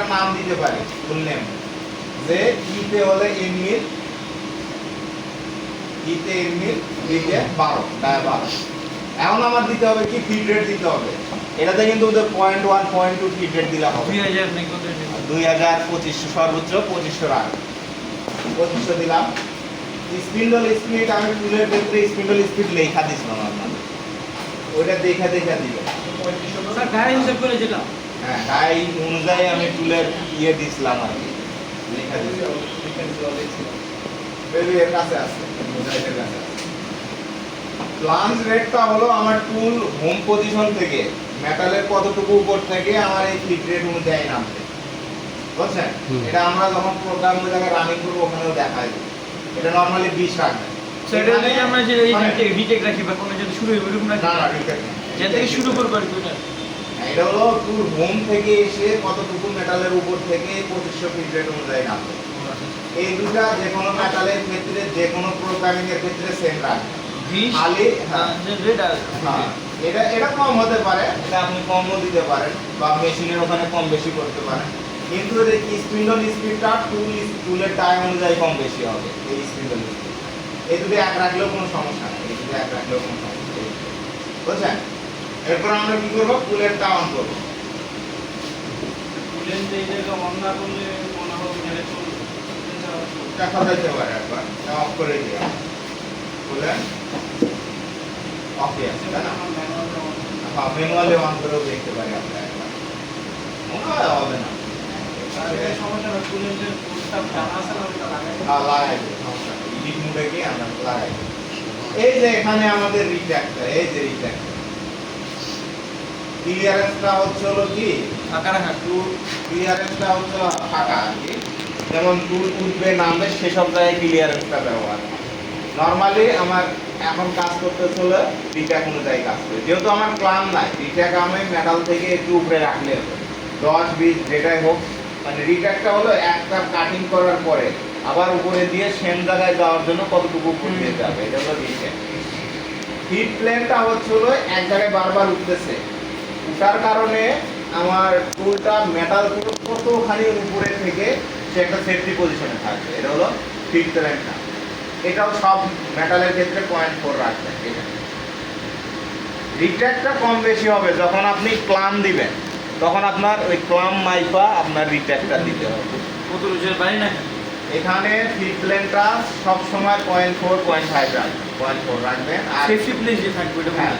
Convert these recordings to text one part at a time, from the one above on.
একটা নাম দিতে পারি, ফুল নেম, যে ইতে হলে এন মিল, ইতে এন মিল, বিতে 12 ডায়া 12। এখন আমার দিতে হবে কি ফিড রেট দিতে হবে। এটাতে কিন্তু ওদের 0.1 0.2 ফিড রেট দিলে হবে। 2000 নেই কত? 2500 সর্বোচ্চ 2500 রাখ, 2500 দিলাম। স্পিন্ডল স্পিড আমি টুলের ক্ষেত্রে স্পিন্ডল স্পিড লেখা দিছিলাম আপনাদের, ওইটা দেখা দেখা দিবে। স্যার গাড়ি হিসাব করে যেটা, হ্যাঁ গাই অনুযায়ী আমি টুলের ইয়ে দিছিলাম আর কি, লেখা দিছিলাম। বেবি এর কাছে আছে, মোজাইকের কাছে আছে। প্লাঞ্জ রেটটা হলো আমার টুল হোম পজিশন থেকে মেটালের কতটুকু উপর থেকে আমার এই ফিট রেট অনুযায়ী নামবে, বুঝছেন? এটা আমরা যখন প্রোগ্রাম জায়গায় রানিং করবো ওখানেও দেখা যাবে। এটা নরমালি 20 রাখবেন। সেটা নেই আমরা যে এই রিটেক রাখি বা কোনো যদি শুরু হবে এরকম রাখি, না না রিটেক না, যে থেকে শুরু করব আর কি ওটা। এটা হলো টুল হোম থেকে এসে কতটুকু মেটালের উপর থেকে 2500 ফিট রেট অনুযায়ী নামবে। এই দুটা যে কোনো মেটালের ক্ষেত্রে যে কোনো প্রোগ্রামিং এর ক্ষেত্রে সেম রাখবেন। 20 খালি হ্যাঁ যে রেট হ্যাঁ, এটা কম হতে পারে, এটা আপনি কমও দিতে পারেন বা মেশিনের ওখানে কম বেশি করতে পারেন, কিন্তু এর স্পিন্ডল স্পিডটা টুলের টাইম অনুযায়ী কম বেশি হবে। এই স্পিন্ডল স্পিড এই দুটো এক রাখলেও কোনো সমস্যা নেই, এই দুটো এক রাখলেও কোনো সমস্যা নেই, বুঝছেন? এরপর আমরা কি করবো, টুলের টা অন করবো। টুলেন এই জায়গা অন না করলে মনে হবে গেলে চলবে। দেখা যাইতে পারে, একবার অফ করে দিই, টুলেন অফে আছে তাই না? হ্যাঁ ম্যানুয়ালি অন করেও দেখতে পারি আমরা একবার, মনে হয় হবে না। সমস্যা না, টুলেন যে কোডটা জানা আছে না ওটা লাগাই। হ্যাঁ লাগাই দিই, সমস্যা নেই। এডিট মোডে গিয়ে আমরা লাগাই দিই। এই যে এখানে আমাদের রিট্র্যাক্টর, এই যে রিট্র্যাক্টর ক্লিয়ারেন্সটা হচ্ছে হলো কি ফাঁকা রাখা। টুল ক্লিয়ারেন্সটা হচ্ছে ফাঁকা আর কি, যেমন টুল উঠবে নামবে সেসব জায়গায় ক্লিয়ারেন্সটা ব্যবহার। নরমালি আমার এখন কাজ করতে হলে রিট্র্যাক অনুযায়ী কাজ করি, যেহেতু আমার ক্লাম নাই, রিট্র্যাক আমি মেটাল থেকে একটু উপরে রাখলে হবে 10-20 যেটাই হোক। মানে রিট্র্যাকটা হলো একটা কাটিং করার পরে আবার উপরে দিয়ে সেম জায়গায় যাওয়ার জন্য কতটুকু উপর দিয়ে যাবে, এটা হলো রিট্র্যাক। ফিট প্লেনটা হচ্ছে হলো এক জায়গায় বারবার উঠতেছে, উঠার কারণে আমার টুলটা মেটাল কতখানি উপরে থেকে সে একটা সেফটি পজিশনে থাকবে, এটা হলো ফিট প্লেনটা। এটাও সব মেটালের ক্ষেত্রে 0.4 রাখবেন। এটা রিট্র্যাক্টটা কম বেশি হবে যখন আপনি ক্লাম দিবেন, তখন আপনার ওই ক্লাম মাইপা আপনার রিট্র্যাক্টটা দিতে হবে। কত রুজের বাড়ি না এখানে ফিট প্লেনটা সব সময় 0.4 0.5 রাখবেন, 0.4 রাখবেন। আর সেফটি প্লেস যে থাকবে এটা হ্যাঁ,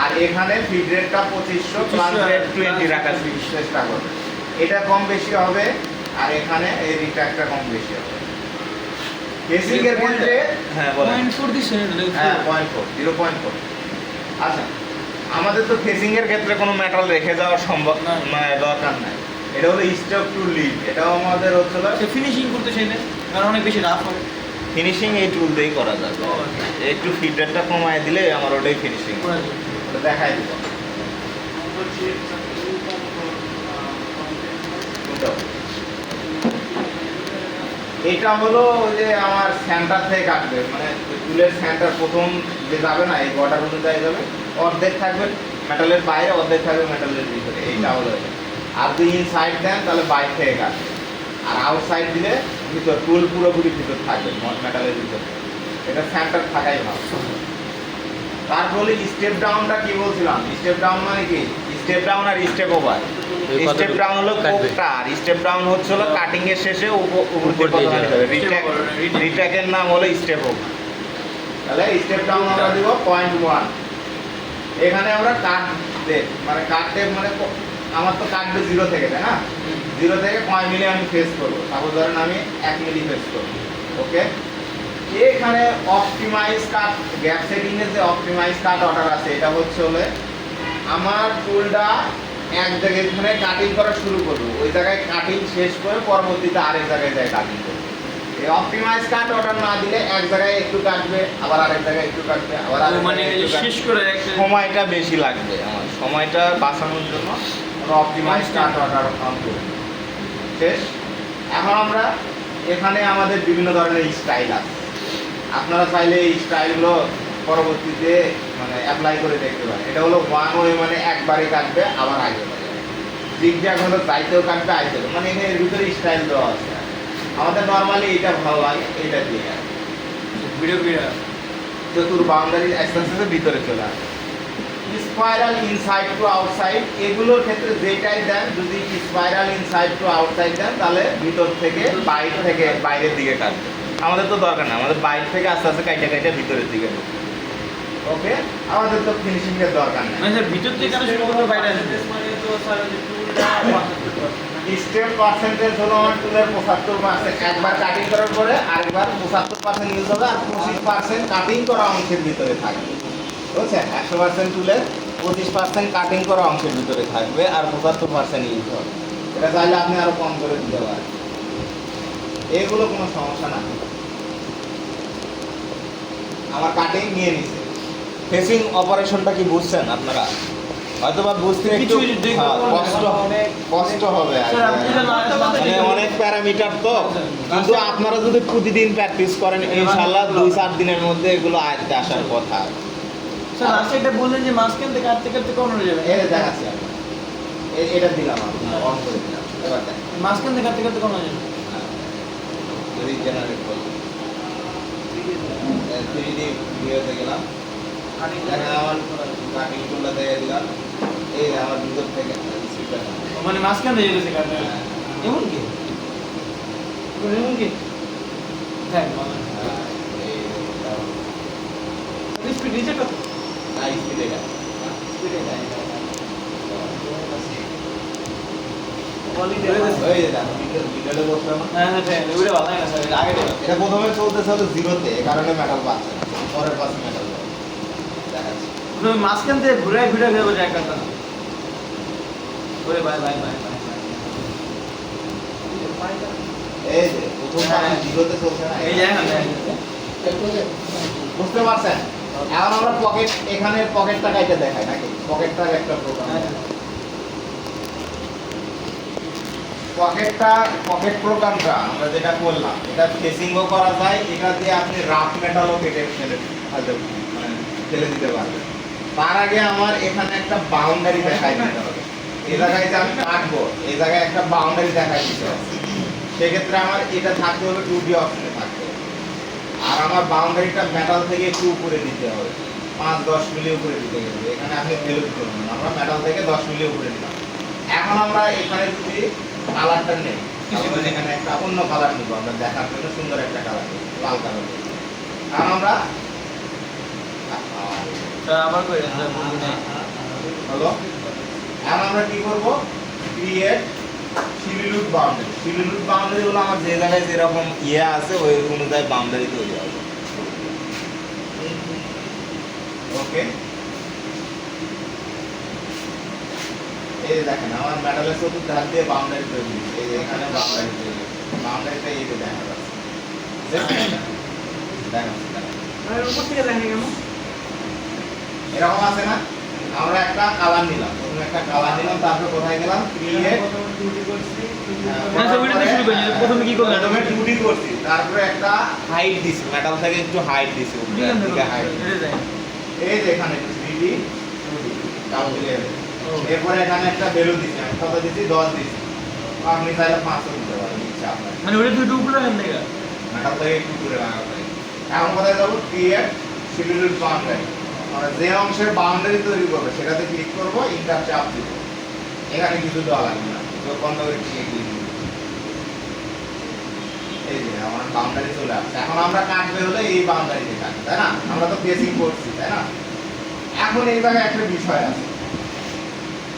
আর এখানে ফিড রেটটা 2500 প্লাস রেট 20 রাখার চেষ্টা করবেন। এটা কম বেশি হবে, আর এখানে এই রিট্র্যাক্টটা কম বেশি হবে। বেসিক এর ক্ষেত্রে হ্যাঁ বলেন। 0.4 দিছেন এটা। হ্যাঁ 0.4 0.4। আচ্ছা, আমাদের তো ফেসিং এর ক্ষেত্রে কোনো মেটাল রেখে যাওয়া সম্ভব না। মানে দরকার নাই। এটা হলো স্টপ টু লিড, এটাও আমাদের হচ্ছে ফিনিশিং করতে চাইলে কারণ অনেক বেশি রাফ হবে। ফিনিশিং এই টুল দিয়েই করা যাবে। একটু ফিড রেটটা কমায় দিলে আমার ওটাই ফিনিশিং দেখাই দিব। এটা হলো যে আমার সেন্টার থেকে কাটবে, মানে টুলের সেন্টার প্রথম যে যাবে না এই বর্ডার অনুযায়ী যাবে, অর্ধেক থাকবে মেটালের বাইরে, অর্ধেক থাকবে মেটালের ভিতরে, এইটা হলো এটা। আর যদি ইনসাইড দেন তাহলে বাইরে থেকে কাটবে, আর আউটসাইড দিলে ভিতর, টুল পুরোপুরি ভিতর থাকবে মেটালের ভিতরে, এটা সেন্টার থাকাই ভালো। তারপরে স্টেপ ডাউনটা কি বলছিলাম, স্টেপ ডাউন মানে কি, স্টেপ ডাউন আর স্টেপ ওভার। স্টেপ ডাউন হলো কোকটা, আর স্টেপ ডাউন হচ্ছে হলো কাটিং এর শেষে উপর দিয়ে যাবে। রিট্র্যাকের নাম হলো স্টেপ ওভার। তাহলে স্টেপ ডাউন আমরা দিব 0.1। এখানে আমরা কাট দেব, মানে কাট দেব মানে আমার তো কাটবে 0 থেকে, তাই না? 0 থেকে 5 মিলি আমি ফেস করবো, তারপর ধরেন আমি 1 মিলি ফেস করবো। ওকে, এখানে অপটিমাইজ কাট গ্যাপ সেটিং এর যে অপটিমাইজ কাট অর্ডার আছে, এটা হচ্ছে হলে আমার টুলটা এক জায়গায় এখানে কাটিং করা শুরু করবো, ওই জায়গায় কাটিং শেষ করে পরবর্তীতে আরেক জায়গায় যায় কাটিং করবো। এই অপটিমাইজ কাট অর্ডার না দিলে এক জায়গায় একটু কাটবে, আবার আরেক জায়গায় একটু কাটবে, আবার আরেক মানে জায়গায় একটু শেষ কাটবে। করে একটা সময়টা বেশি লাগবে, আমার সময়টা বাঁচানোর জন্য অপটিমাইজ কাট অর্ডার অন করব। শেষ। এখন আমরা এখানে আমাদের বিভিন্ন ধরনের স্টাইল আছে, আপনারা চাইলে এই স্টাইলগুলো পরবর্তীতে মানে অ্যাপ্লাই করে দেখতে পারেন। এটা হলো ওয়ান ওয়ে, মানে একবারে কাটবে আবার আগে বাড়বে। জিগজ্যাগ হলো চাইতেও কাটবে আইতেও, মানে এখানে এর ভিতরে স্টাইল দেওয়া আছে। আমাদের নর্মালি এটা ভালো লাগে, এটা দিয়ে ভিডিও ভিডিও চতুর বাউন্ডারি আস্তে আস্তে ভিতরে চলে আসে। স্পাইরাল ইনসাইড টু আউটসাইড, এগুলোর ক্ষেত্রে যেটাই দেন, যদি স্পাইরাল ইনসাইড টু আউটসাইড দেন তাহলে ভিতর থেকে বাইরে থেকে বাইরের দিকে কাটবে। আমাদের তো দরকার না, আমাদের বাইরে থেকে আস্তে আস্তে কাইটা কাইটা ভিতরের দিকে ঢুকবে। ওকে, আমাদের তো ফিনিশিং এর দরকার নেই। মানে স্যার ভিতর থেকে শুরু করে বাইরে আসবে মানে তো স্যার যে টুলটা স্টেপ পার্সেন্টেজ হলো আমার টুলের 75%, একবার কাটিং করার পরে আরেকবার 75% ইউজ হবে, আর 25% কাটিং করা অংশের ভিতরে থাকবে। বুঝছেন, 100% টুলের 25% কাটিং করা অংশের ভিতরে থাকবে আর 75% ইউজ হবে। এটা চাইলে আপনি আরো কম করে দিতে পারেন, এগুলো কোনো সমস্যা না। আমার কাটিং নিয়ে নিছে। ফেসিং অপারেশনটা কি বুঝছেন আপনারা? হয়তোবা বুঝতে একটু কষ্ট হবে আর কি। মানে অনেক প্যারামিটার তো, কিন্তু আপনারা যদি প্রতিদিন প্র্যাকটিস করেন ইনশাআল্লাহ 2-4 দিনের মধ্যে এগুলো আয়ত্তে আসার কথা। স্যার লাস্টে এটা বললেন যে মাঝখান থেকে কাটতে কাটতে কোন হয়ে যাবে, এটা দেখাচ্ছি আমি, এটা দিলাম আমি অন করে দিলাম। এবার দেখেন মাঝখান থেকে কাটতে কাটতে কোন হয়ে যাবে, যদি জেনারেট করি 3D ভিডিওতে গেলাম, দেখেন আমার কাটিং টুলটা দিয়ে দিলাম, এই যে আমার ভিতর থেকে স্পিডটা মানে মাঝখান থেকে যেতে কাটতে এমন কি এমন কি হ্যাঁ স্পিড নিচে কত স্পিডে গেল স্পিডে যায় ওই যে দেখো ভিডিওতে বসলাম না। হ্যাঁ হ্যাঁ ওইটা ভালো লাগে না স্যার, আগে এটা প্রথমে চলতেছে হলো জিরোতে, এই কারণে মেটাল পাচ্ছে না, পরের পাশে মেটাল দেখাচ্ছি। তুমি মাঝখান থেকে ঘুরে ঘুরে ভেবে যায় কাটতে ওরে ভাই ভাই ভাই এই যে প্রথম পাশে জিরোতে চলছে না, এই জায়গা না বুঝতে পারছেন? এখন আমরা পকেট, এখানে পকেটটা কাইটা দেখাই নাকি, পকেটটার একটা প্রোগ্রাম। পকেট প্রোগ্রামটা আমরা যেটা করলাম, এটা ফেসিংও করা যায়, এটা দিয়ে আপনি রাফ মেটালও কেটে ফেলে দিতে পারবেন। তার আগে আমার এখানে একটা বাউন্ডারি দেখাই দিতে হবে। এই জায়গায় যে আমি কাটবো, এই জায়গায় একটা বাউন্ডারি দেখাই দিতে হবে। সেক্ষেত্রে আমার এটা থাকতে হবে 2D অপশনে থাকতে হবে, আর আমার বাউন্ডারিটা মেটাল থেকে একটু উপরে দিতে হবে, 5-10 মিলি উপরে দিতে গেলে। এখানে আপনি ফেলে দিতে পারবেন, আমরা মেটাল থেকে 10 মিলি উপরে দিলাম। এখন আমরা এখানে যদি কালারটা নেই, এখানে একটা অন্য কালার নিব, আমরা দেখার জন্য সুন্দর একটা কালার, লাল কালার। কারণ আমরা আবার কই হলো, এখন আমরা কি করব, ক্রিয়েট সিলিলুট বাউন্ডারি। সিলিলুট বাউন্ডারি হলো আমার যে জায়গায় যেরকম ইয়ে আছে ওই অনুযায়ী বাউন্ডারি তৈরি হবে। ওকে, এই দেখেন আমার মেটালের চতুর্থ ধার দিয়ে বাউন্ডারি তৈরি, এই যে এখানে বাউন্ডারি তৈরি, বাউন্ডারিটা এই যে দেখা যাচ্ছে, উপর থেকে দেখে কেমন এরকম আছে না? আমরা একটা কালার নিলাম, প্রথমে একটা কালার নিলাম, তারপর কোথায় গেলাম, ক্রিয়েট, প্রথমে কি করলেন? প্রথমে 2D করছি, তারপরে একটা হাইট দিছি, মেটাল থেকে একটু হাইট দিছি, উপরের দিকে হাইট। এই যে এখানে 3D 2D ডাউন দিলে, এরপরে এখানে একটা ভ্যালু দিছি, আমি কত দিছি, 10 দিছি। আপনি চাইলে 500 দিতে পারেন, ইচ্ছা আপনার। মানে ওটা দুটো উপরে রাখেন দেখা মেটাল থেকে একটু দূরে রাখা যায়। এখন কোথায় যাবো, ক্রিয়েট সিলিলুট বাউন্ডারি, আমরা যে অংশের বাউন্ডারি তৈরি করবো সেটাতে ক্লিক করবো, ইন্টার চাপ দিব। এখানে কিছু দেওয়া লাগবে না, চোখ বন্ধ করে ক্লিক দিব। এই যে আমার বাউন্ডারি চলে আসছে। এখন আমরা কাটবে হলে এই বাউন্ডারিতে কাটবে, তাই না? আমরা তো ফেসিং করছি, তাই না? এখন এই জায়গায় একটা বিষয় আছে,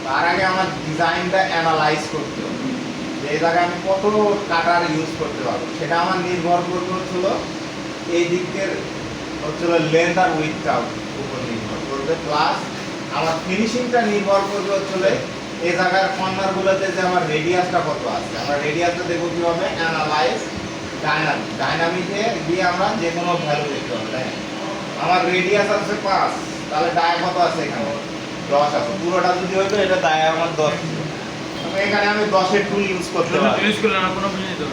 তার আগে আমার ডিজাইনটা অ্যানালাইজ করতে হবে, যে এই জায়গায় আমি কত কাটার ইউজ করতে পারবো। সেটা আমার নির্ভর করবে হচ্ছিল এই দিকের হচ্ছিল লেন্থ আর উইথটা উপর নির্ভর করবে, প্লাস আমার ফিনিশিংটা নির্ভর করবে হচ্ছিল এই জায়গার কর্নারগুলোতে যে আমার রেডিয়াসটা কত আছে। আমরা রেডিয়াসটা দেখবো কীভাবে, অ্যানালাইজ ডাইনামিকে গিয়ে আমরা যে কোনো ভ্যালু দেখতে হবে। তাই আমার রেডিয়াস আছে 5, তাহলে ডায়া কত আছে, এখানে 10 আছে। পুরোটা যদি হইতো এটা ডায়া আমার 10 ছিল, এখানে আমি 10-এর টুল ইউজ করতে পারি, ইউজ করলে না কোনো বুঝে দিতে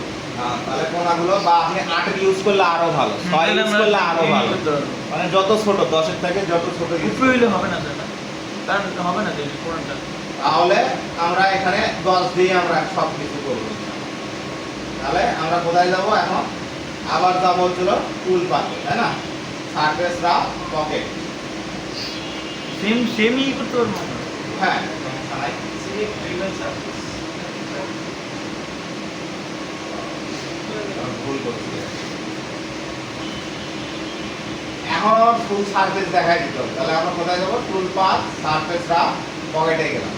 তাহলে কোনাগুলো, বা আপনি 8 ইউজ করলে আরো ভালো, 6 ইউজ করলে আরো ভালো, মানে যত ছোট 10-এর থেকে যত ছোট ইউজ উপরে হইলে হবে না স্যার, কারণ হবে না যে কোনটা তাহলে আমরা এখানে 10 দিয়ে আমরা সব কিছু করবো। তাহলে আমরা কোথায় যাব এখন? আবার যাবো হচ্ছিল টুল পাতে, তাই না? Surface rough pocket. সেমই করতে পারবো। হ্যাঁ, সমস্যা নাই। ভুল করছি। এখন ফুল সারফেস দেখাই দিত, তাহলে আমরা কোথায় যাবো? টুল পাথ, সারফেস রাফ, পকেটে গেলাম।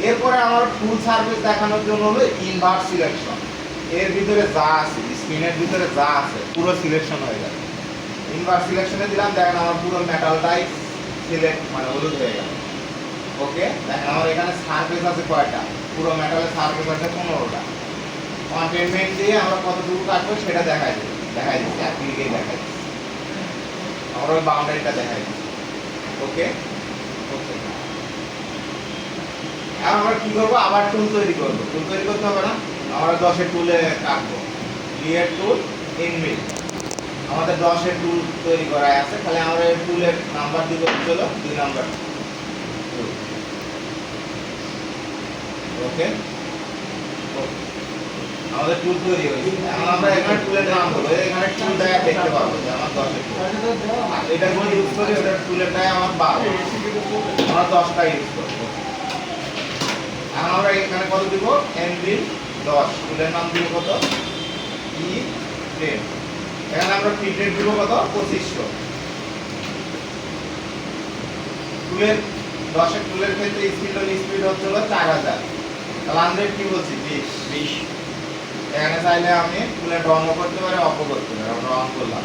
এরপরে আমার ফুল সারফেস দেখানোর জন্য হলো ইনভার্স সিলেকশন। এর ভিতরে যা আছে, স্ক্রিনের ভিতরে যা আছে পুরো সিলেকশন হয়ে যাবে। ইনভার্স সিলেকশনে দিলাম, দেখেন আমার পুরো মেটালটাই সিলেক্ট মানে হলুদ হয়ে গেল। ওকে, দেখেন আমার এখানে সারফেস আছে কয়টা? পুরো মেটালের সারফেস আছে 15টা। কন্টেনমেন্ট দিয়ে আমরা কতটুকু কাটবো সেটা দেখাই দিচ্ছি, এক ক্লিকেই দেখাই দিচ্ছি। আমরা ওই বাউন্ডারিটা দেখাই দিচ্ছি। ওকে, ওকে। এখন আমরা কি করবো? আবার টুল তৈরি করবো। টুল তৈরি করতে হবে না? আমরা 10-এর টুলে কাটবো। ক্লিয়ার টুল, ইনমিল। আমাদের 10-এর টুল তৈরি করা আছে, তাহলে আমরা এই টুলের নাম্বার দিব হলো 2 নাম্বার। ওকে, আমাদের টুল তৈরি হয়েছে। এখন আমরা এখানে টুলের নাম বলবো। এখানে টুল দেখা দেখতে পাবো যে আমার 10-এর টুল। এটা কোন ইউজ করি? ওটা টুলের টাই আমার 12। আমরা 10টা ইউজ করবো। এখন আমরা এখানে কত দিব? এনবিল 10। টুলের নাম দিব কত? E10। এখানে আমরা ফিট রেট দিব কত? 2500। টুলের 10-এর টুলের ক্ষেত্রে স্পিড হচ্ছে 4000। তাহলে 100 কি বলছি? 20। এখানে চাইলে আমি টুলের রং করতে পারি, অফ করতে পারি। আমরা অন করলাম,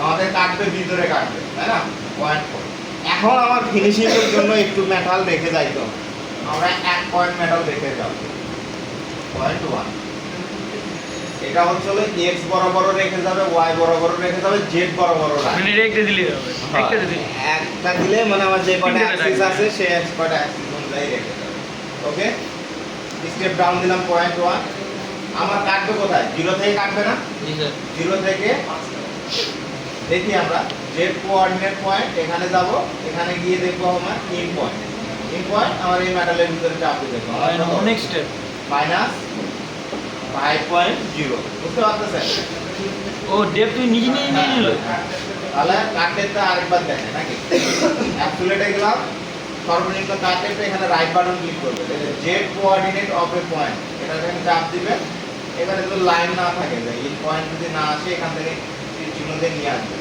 আমাদের কাটবে ভিতরে কাটবে, তাই না? পয়েন্ট 4। এখন আমার ফিনিশিং এর জন্য একটু মেটাল রেখে যাইতো, আমরা 1 পয়েন্ট মেটাল রেখে যাব। পয়েন্ট 1 এটা হচ্ছে x বরাবর রেখে যাবে, y বরাবর রেখে যাবে, z বরাবর রাখবে। মানে একটা দিলে হবে, একটা দিলে একটা দিলে মানে আমার যে কয়টা অ্যাক্সিস আছে সেই কয়টা অ্যাক্সিস অনুযায়ী রেখে যাবে। ওকে, স্টেপ ডাউন দিলাম পয়েন্ট 1। আমার কাটবে কোথায়? 0 থেকে কাটবে না? জি স্যার। 0 থেকে দেখি আমরা z কোঅর্ডিনেট পয়েন্ট, এখানে যাব, এখানে গিয়ে দেখবো আমার ইন পয়েন্ট। ইন পয়েন্ট আমার এই মেটালের ভিতরে চাপ দিয়ে দেখবো নেক্সট স্টেপ -5.0। বুঝতে পারতেছেন? ও ডেপ তুই নিজে নিয়ে নিল। তাহলে কাটলেটটা আরেকবার দেখেন নাকি? অ্যাকচুয়েটে গেলাম, সর্বনিম্ন কাটলেটটা এখানে রাইট বাটন ক্লিক করবে। z coordinate of A point, এটা এখানে চাপ দিবেন। এখানে যদি লাইন না থাকে, যে ইন পয়েন্ট যদি না আসে, এখান থেকে চিহ্ন দিয়ে নিয়ে আসবে।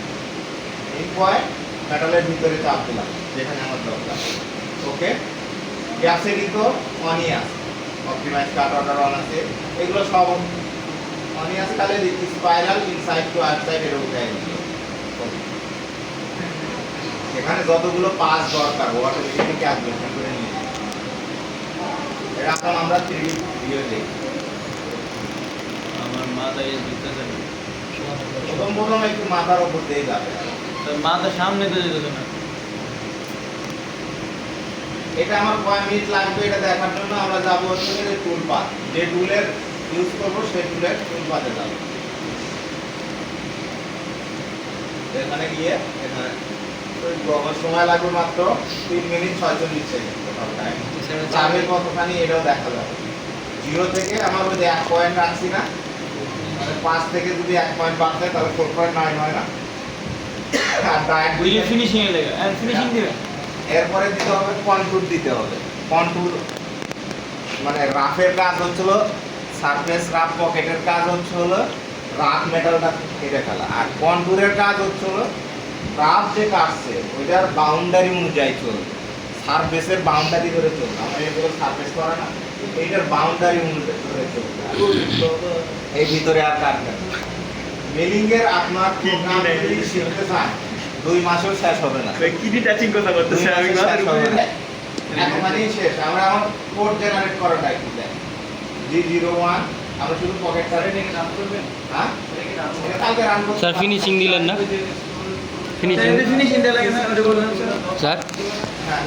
ইন পয়েন্ট মেটালের ভিতরে চাপ দিলাম যেখানে আমার দরকার। ওকে, গ্যাসে কিন্তু অনই আছে, অপটিমাইজ কাট অর্ডার অন আছে, এগুলো সব অনই আছে। তাহলে স্পাইরাল ইনসাইড টু আউটসাইড এর উঠাই দিল। এখানে যতগুলো পাস দরকার অটোমেটিক্যালি ক্যালকুলেশন করে নিয়ে যাবে। এটা এখন আমরা 3D ভিডিও দেখি। আমার মাথায় দিতেছে না, প্রথম একটু মাথার উপর দিয়ে যাবে। তো মাথা সামনে তো যেতেছে না। এটা আমার কয় মিনিট লাগবে এটা দেখার জন্য আমরা যাব হচ্ছে যে টুল পাথ। যে টুলের ইউজ করব সেই টুলের টুল পাথে যাব। এখানে গিয়ে এখানে আমার সময় লাগবে মাত্র 3 মিনিট 46 সেকেন্ড টোটাল টাইম। চাপের কতখানি এটাও দেখা যাবে। 0 থেকে আমার ওই যে 1 পয়েন্ট রাখছি না, মানে 5 থেকে যদি 1 পয়েন্ট বাদ দেয় তাহলে 4.9 হয় না? আর ডাইরেক্ট ওই ফিনিশিং এর লাগা এন্ড ফিনিশিং দিবেন। এরপরে দিতে হবে কন্টুর দিতে হবে। কন্টুর মানে রাফের কাজ হচ্ছিল সারফেস রাফ, পকেটের কাজ হচ্ছিল রাফ মেটালটা কেটে ফেলা, আর কন্টুরের কাজ হচ্ছিল রাফ যে কাটছে ওইটার বাউন্ডারি অনুযায়ী চলবে, সারফেসের বাউন্ডারি ধরে চলবে। আমরা এগুলো সারফেস করা না, এইটার বাউন্ডারি অনুযায়ী ধরে চলবে। এই ভিতরে আর কাটবে না। মিলিং এর আপনার প্রোগ্রাম যদি শিখতে চান 2 মাসেও শেষ হবে না। কিডনি টাচিং কথা বলতেছে আমি মাথার উপরে। এতখানি শেষ। আমরা এখন কোড জেনারেট করাটা একটু দেখ। G01 আমরা শুধু পকেট সারে নিয়ে রান করবেন। হ্যাঁ, এটা কালকে রান করব। স্যার ফিনিশিং দিলেন না? ফিনিশিং ফিনিশিং দেয়া লাগে না, ওটা বললাম স্যার। হ্যাঁ,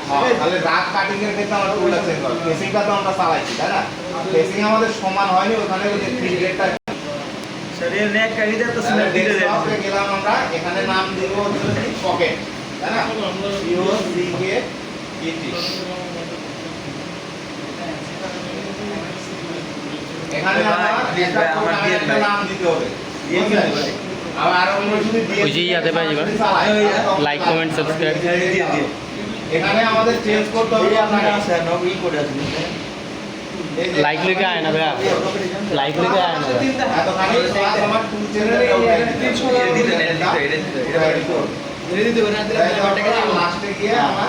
হ্যাঁ, তাহলে রাফ কাটিং এর ক্ষেত্রে আমরা টুলটা চেঞ্জ করব। ফেসিংটা তো আমরা চালাইছি, তাই না? ফেসিং আমাদের সমান হয়নি, ওখানে ওই যে 3 গ্রেডটা স্যার এর নেক কাটি দেয় তো সিনার দিতে দেয়। ডেস্কটপে গেলাম আমরা, এখানে নাম দেব হচ্ছে পকেট। তাই না? COCKET এখানে আমার একটা প্রোগ্রামের একটা নাম দিতে হবে। আমার আরো কোনো যদি দিয়ে ওই যে ইয়াতে পাই যাবেন। লাইক কমেন্ট সাবস্ক্রাইব এখানে আমাদের চেঞ্জ করতে হবে আপনাকে। এই যে- লাইক लेके आए ना भैया लाइक लेके आए ना এতখানি class আমার টু চ্যানেলে লাস্টে গিয়ে আমার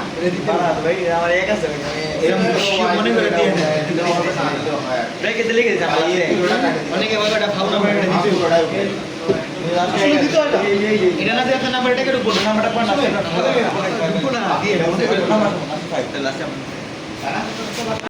অনেকে বলে এটা ফাউল নাম্বার এটা দিতে হবে এটা না দিয়ে আপনার নাম্বারটা কেটে উপর নাম্বারটা কোন আছে উপর না দিয়ে